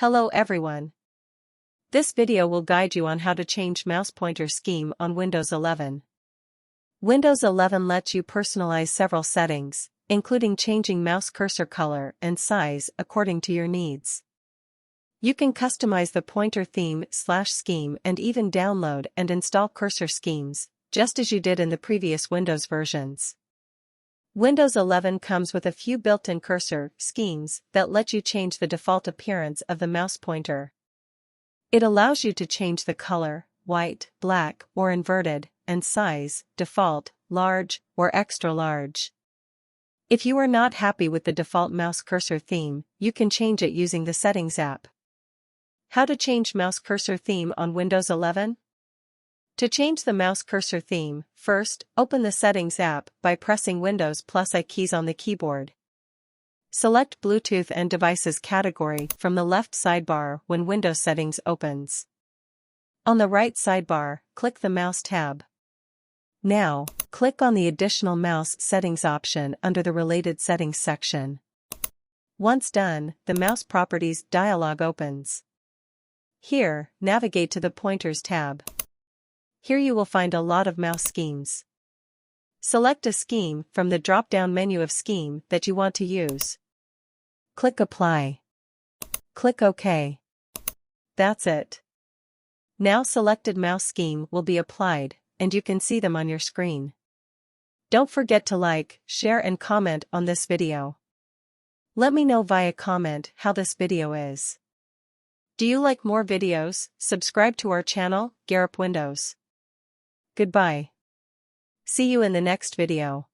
Hello everyone. This video will guide you on how to change mouse pointer scheme on Windows 11. Windows 11 lets you personalize several settings, including changing mouse cursor color and size according to your needs. You can customize the pointer theme/scheme and even download and install cursor schemes, just as you did in the previous Windows versions. Windows 11 comes with a few built-in cursor schemes that let you change the default appearance of the mouse pointer. It allows you to change the color, white, black, or inverted, and size, default, large, or extra large. If you are not happy with the default mouse cursor theme, you can change it using the Settings app. How to change mouse cursor theme on Windows 11? To change the mouse cursor theme, first, open the Settings app by pressing Windows +I keys on the keyboard. Select Bluetooth and Devices category from the left sidebar when Windows Settings opens. On the right sidebar, click the Mouse tab. Now, click on the Additional Mouse Settings option under the Related Settings section. Once done, the Mouse Properties dialog opens. Here, navigate to the Pointers tab. Here you will find a lot of mouse schemes. Select a scheme from the drop-down menu of scheme that you want to use. Click Apply. Click OK. That's it. Now selected mouse scheme will be applied, and you can see them on your screen. Don't forget to like, share and comment on this video. Let me know via comment how this video is. Do you like more videos? Subscribe to our channel, GearUpWindows. Goodbye. See you in the next video.